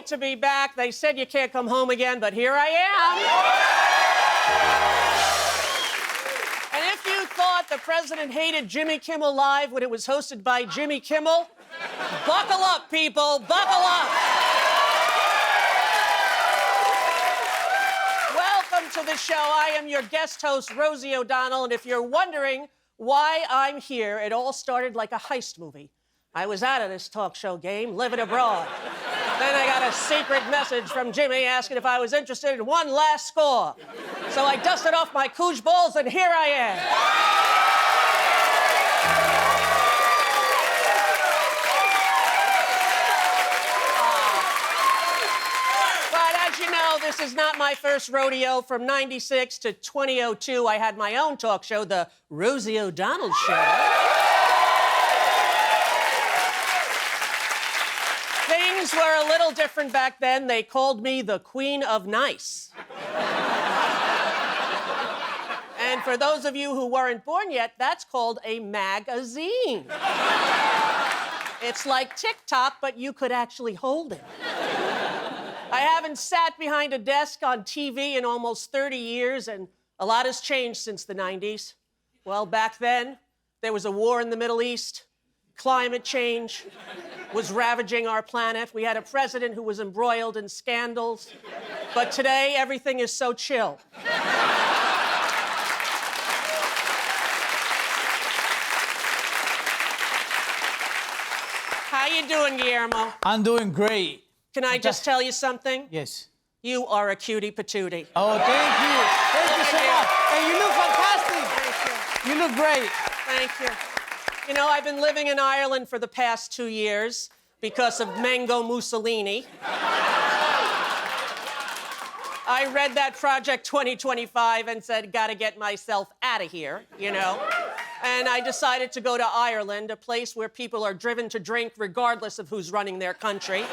great to be back. They said you can't come home again, but here I am. And if you thought the president hated Jimmy Kimmel Live when it was hosted by Jimmy Kimmel, buckle up, people, buckle up. Welcome to the show. I am your guest host, Rosie O'Donnell, and if you're wondering why I'm here, it all started like a heist movie. I was out of this talk show game, living abroad. Then I got a secret message from Jimmy asking if I was interested in one last score. So I dusted off my cooch balls, and here I am. But as you know, this is not my first rodeo. From 96 to 2002, I had my own talk show, the Rosie O'Donnell Show. Things were a little different back then. They called me the Queen of Nice. And for those of you who weren't born yet, that's called a magazine. It's like TikTok, but you could actually hold it. I haven't sat behind a desk on TV in almost 30 years, and a lot has changed since the 90s. Well, back then, there was a war in the Middle East. Climate change was ravaging our planet. We had a president who was embroiled in scandals. But today, everything is so chill. How you doing, Guillermo? I'm doing great. Can I just tell you something? Yes. You are a cutie patootie. Oh, thank you. Thank you so much. And you look fantastic. Thank you. You look great. Thank you. You know, I've been living in Ireland for the past 2 years because of Mango Mussolini. I read that Project 2025 and said, gotta get myself out of here, you know? And I decided to go to Ireland, a place where people are driven to drink regardless of who's running their country.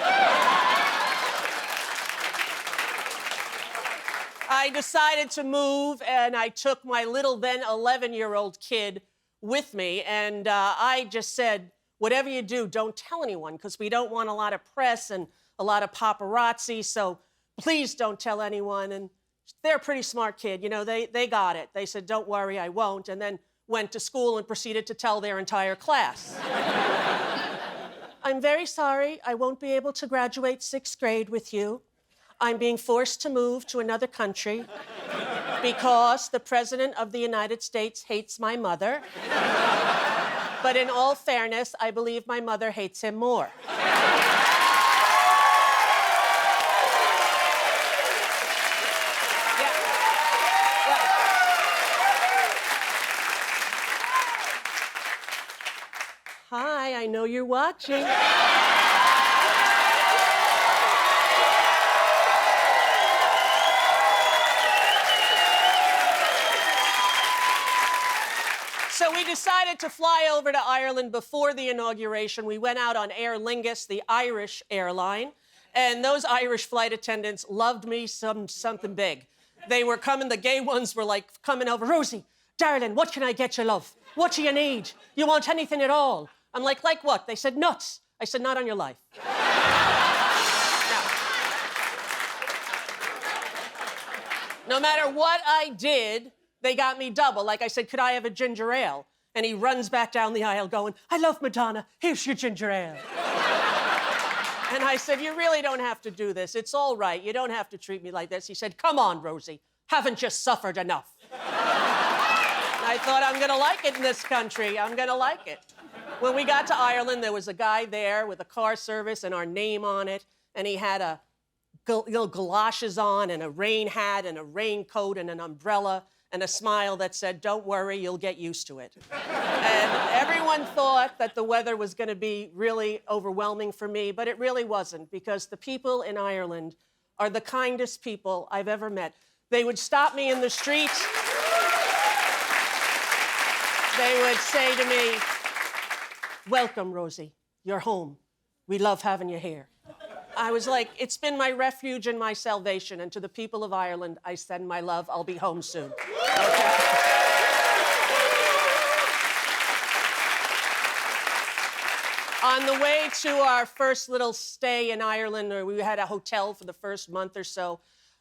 I decided to move, and I took my little then 11-year-old kid with me, and I just said, whatever you do, don't tell anyone, because we don't want a lot of press and a lot of paparazzi, so please don't tell anyone. And they're a pretty smart kid, you know, they got it. They said, don't worry, I won't, and then went to school and proceeded to tell their entire class. I'm very sorry, I won't be able to graduate 6th grade with you. I'm being forced to move to another country because the President of the United States hates my mother. But in all fairness, I believe my mother hates him more. Hi, I know you're watching. So we decided to fly over to Ireland before the inauguration. We went out on Aer Lingus, the Irish airline, and those Irish flight attendants loved me something big. They were coming, the gay ones were like coming over, Rosie, darling, what can I get you, love? What do you need? You want anything at all? I'm like what? They said, nuts. I said, not on your life. No matter what I did, they got me double. Like I said, could I have a ginger ale? And he runs back down the aisle going, I love Madonna, here's your ginger ale. And I said, you really don't have to do this. It's all right, you don't have to treat me like this. He said, come on, Rosie, haven't you suffered enough? I thought, I'm gonna like it in this country, I'm gonna like it. When we got to Ireland, there was a guy there with a car service and our name on it, and he had a galoshes on and a rain hat and a raincoat and an umbrella and a smile that said, don't worry, you'll get used to it. And everyone thought that the weather was gonna be really overwhelming for me, but it really wasn't, because the people in Ireland are the kindest people I've ever met. They would stop me in the street. They would say to me, welcome, Rosie, you're home. We love having you here. I was like, it's been my refuge and my salvation, and to the people of Ireland, I send my love. I'll be home soon. Okay. On the way to our first little stay in Ireland, or we had a hotel for the first month or so,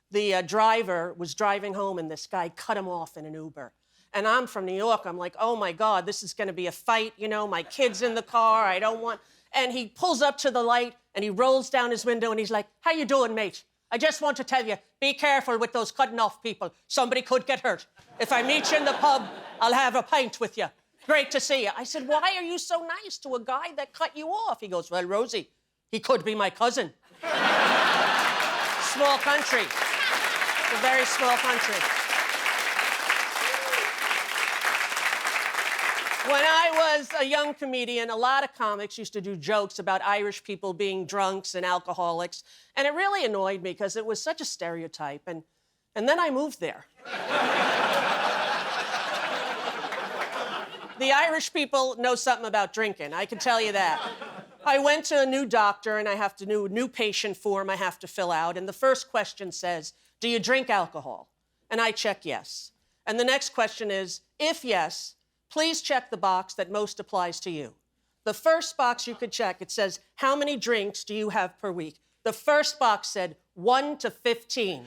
the driver was driving home and this guy cut him off in an Uber. And I'm from New York. I'm like, oh my God, this is going to be a fight. You know, my kid's in the car. I don't want... And he pulls up to the light and he rolls down his window and he's like, how you doing, mate? I just want to tell you, be careful with those cutting off people. Somebody could get hurt. If I meet you in the pub, I'll have a pint with you. Great to see you. I said, why are you so nice to a guy that cut you off? He goes, well, Rosie, he could be my cousin. Small country. It's a very small country. When I was a young comedian, a lot of comics used to do jokes about Irish people being drunks and alcoholics, and it really annoyed me because it was such a stereotype, and then I moved there. The Irish people know something about drinking, I can tell you that. I went to a new doctor, and I have to do a new patient form I have to fill out, and the first question says, do you drink alcohol? And I check yes. And the next question is, if yes, please check the box that most applies to you. The first box you could check, it says, how many drinks do you have per week? The first box said 1 to 15.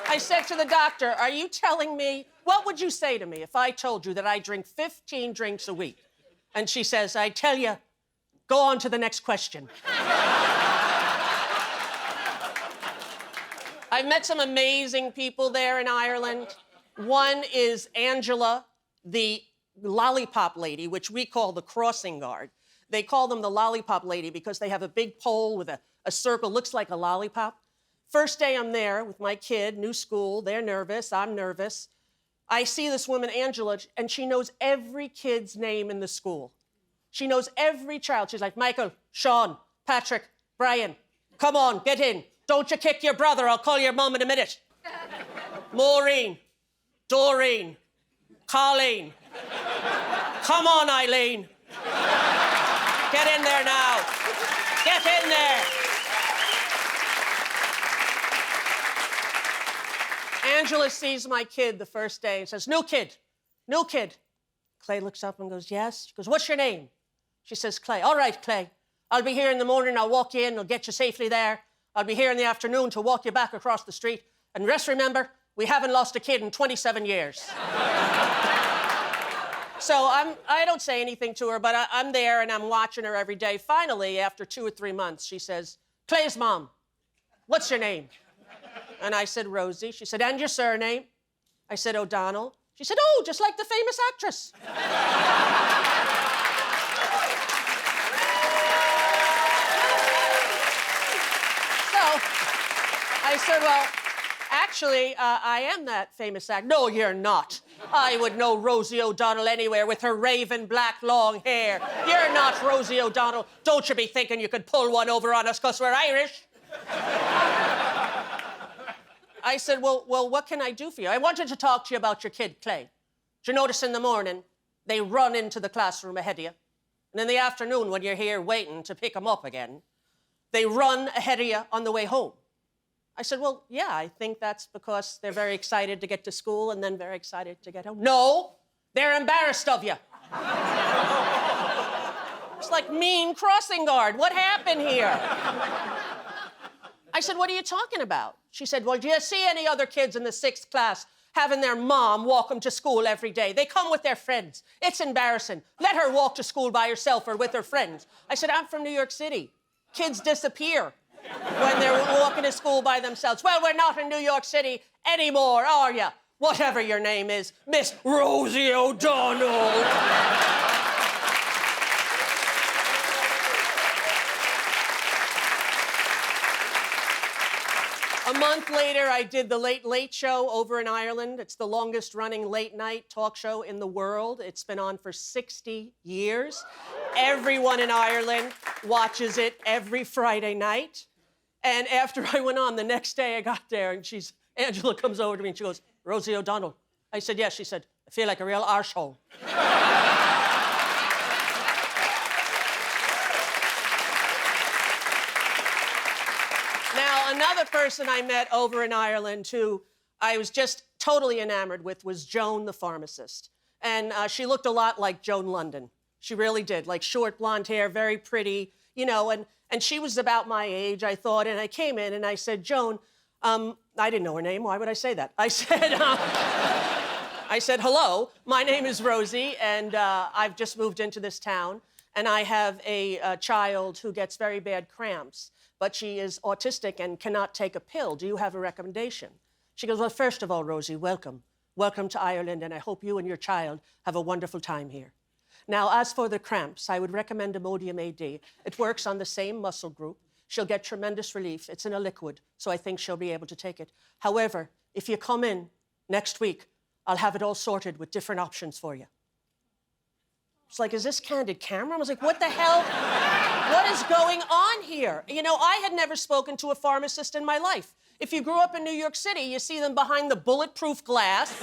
I said to the doctor, are you telling me, what would you say to me if I told you that I drink 15 drinks a week? And she says, I tell you, go on to the next question. I've met some amazing people there in Ireland. One is Angela, the lollipop lady, which we call the crossing guard. They call them the lollipop lady because they have a big pole with a circle, looks like a lollipop. First day I'm there with my kid, new school, they're nervous, I'm nervous. I see this woman, Angela, and she knows every kid's name in the school. She knows every child. She's like, Michael, Sean, Patrick, Brian, come on, get in. Don't you kick your brother, I'll call your mum in a minute. Maureen, Doreen, Colleen. Come on, Eileen. Get in there now. Get in there. Angela sees my kid the first day and says, new kid, new kid. Clay looks up and goes, yes. She goes, what's your name? She says, Clay. All right, Clay. I'll be here in the morning. I'll walk you in. I'll get you safely there. I'll be here in the afternoon to walk you back across the street. And just remember, we haven't lost a kid in 27 years. So I don't say anything to her, but I'm there and I'm watching her every day. Finally, after 2 or 3 months, she says, Clay's mom, what's your name? And I said, Rosie. She said, and your surname? I said, O'Donnell. She said, oh, just like the famous actress. I said, well, actually, I am that famous actor. No, you're not. I would know Rosie O'Donnell anywhere with her raven black long hair. You're not Rosie O'Donnell. Don't you be thinking you could pull one over on us because we're Irish. I said, well, what can I do for you? I wanted to talk to you about your kid, Clay. Did you notice in the morning, they run into the classroom ahead of you? And in the afternoon, when you're here waiting to pick them up again, they run ahead of you on the way home. I said, well, yeah, I think that's because they're very excited to get to school and then very excited to get home. No, they're embarrassed of you. It's like mean crossing guard. What happened here? I said, what are you talking about? She said, well, do you see any other kids in the 6th class having their mom walk them to school every day? They come with their friends. It's embarrassing. Let her walk to school by herself or with her friends. I said, I'm from New York City. Kids disappear when they're walking to school by themselves. Well, we're not in New York City anymore, are you? Whatever your name is, Miss Rosie O'Donnell. A month later, I did the Late Late Show over in Ireland. It's the longest-running late-night talk show in the world. It's been on for 60 years. Everyone in Ireland watches it every Friday night. And after I went on, the next day I got there, and Angela comes over to me, and she goes, Rosie O'Donnell. I said, yes. She said, I feel like a real arsehole. Now, another person I met over in Ireland who I was just totally enamored with was Joan the pharmacist. And she looked a lot like Joan London. She really did, like short blonde hair, very pretty, you know, and she was about my age, I thought, and I came in and I said, Joan, I didn't know her name, why would I say that? I said, hello, my name is Rosie, and I've just moved into this town, and I have a child who gets very bad cramps, but she is autistic and cannot take a pill. Do you have a recommendation? She goes, well, first of all, Rosie, welcome. Welcome to Ireland, and I hope you and your child have a wonderful time here. Now, as for the cramps, I would recommend Imodium AD. It works on the same muscle group. She'll get tremendous relief. It's in a liquid, so I think she'll be able to take it. However, if you come in next week, I'll have it all sorted with different options for you. It's like, is this candid camera? I was like, what the hell? What is going on here? You know, I had never spoken to a pharmacist in my life. If you grew up in New York City, you see them behind the bulletproof glass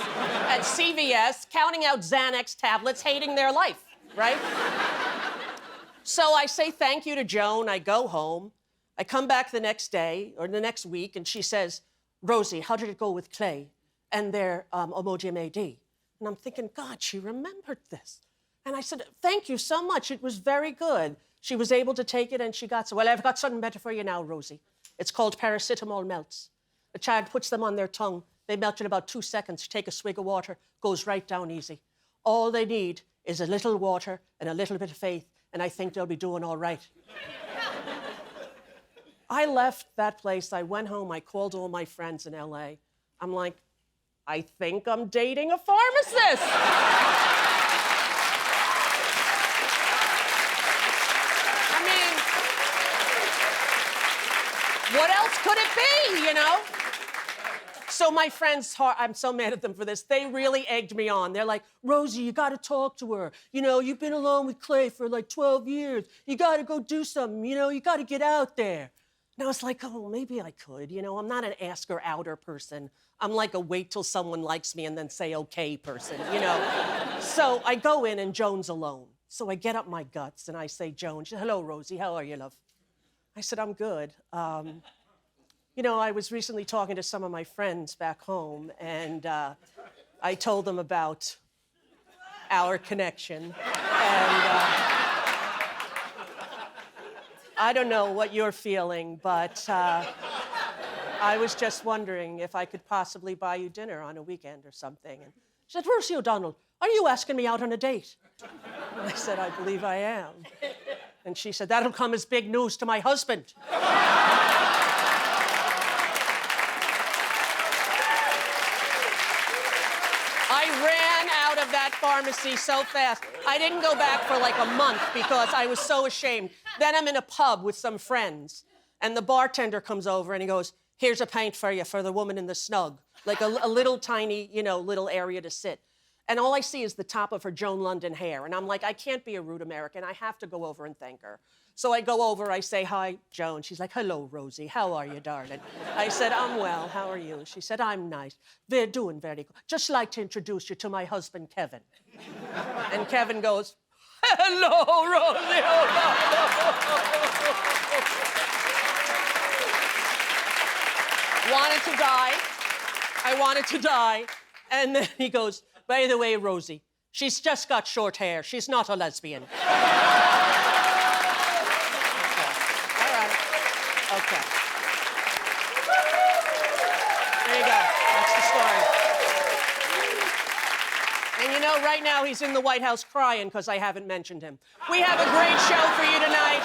at CVS, counting out Xanax tablets, hating their life, right? So I say thank you to Joan, I go home. I come back the next day, or the next week, and she says, Rosie, how did it go with Clay and their Imodium AD? And I'm thinking, God, she remembered this. And I said, thank you so much. It was very good. She was able to take it, and she got, well, I've got something better for you now, Rosie. It's called paracetamol melts. The child puts them on their tongue. They melt in about 2 seconds. Take a swig of water, goes right down easy. All they need is a little water and a little bit of faith, and I think they'll be doing all right. I left that place. I went home. I called all my friends in LA. I'm like, I think I'm dating a pharmacist. I mean, what else could it be, you know? So my friends, I'm so mad at them for this. They really egged me on. They're like, Rosie, you got to talk to her. You know, you've been alone with Clay for like 12 years. You got to go do something. You know, you got to get out there. And I was like, oh, maybe I could. You know, I'm not an ask-her-outer person. I'm like a wait till someone likes me and then say okay person, you know? So I go in and Joan's alone. So I get up my guts and I say, Joan, she said, hello, Rosie, how are you, love? I said, I'm good. You know, I was recently talking to some of my friends back home, and I told them about our connection. And I don't know what you're feeling, but I was just wondering if I could possibly buy you dinner on a weekend or something. And she said, Rosie O'Donnell, are you asking me out on a date? And I said, I believe I am. And she said, that'll come as big news to my husband. I ran out of that pharmacy so fast. I didn't go back for like a month because I was so ashamed. Then I'm in a pub with some friends, and the bartender comes over and he goes, here's a pint for you for the woman in the snug. Like a little tiny, you know, little area to sit. And all I see is the top of her Joan London hair. And I'm like, I can't be a rude American. I have to go over and thank her. So I go over, I say, hi, Joan. She's like, hello, Rosie. How are you, darling? I said, I'm well. How are you? She said, I'm nice. They're doing very good. Just like to introduce you to my husband, Kevin. And Kevin goes, hello, Rosie O'Donnell. Wanted to die. I wanted to die. And then he goes, by the way, Rosie, she's just got short hair. She's not a lesbian. Okay. All right. Okay. There you go. That's the story. And you know, right now he's in the White House crying because I haven't mentioned him. We have a great show for you tonight.